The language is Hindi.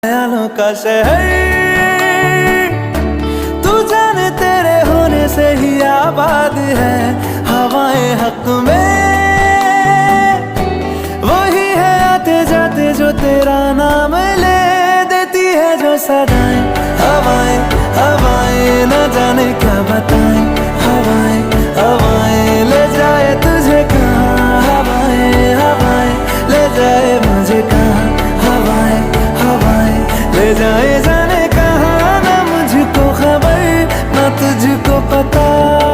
ख्यालों का शहर तू जाने तेरे होने से ही आबाद है। हवाएं हक में वही है आते जाते जो तेरा नाम ले देती है जो सदाएं। हवाएं हवाएं न जाने क्या बताएं। हवाएं हवाएं ले जाए तुझे कहाँ। हवाएं हवाएं ले जाए मुझे कहाँ। हवाएं हवाएं ले जाए जाने कहाँ। ना मुझको खबर ना तुझको पता।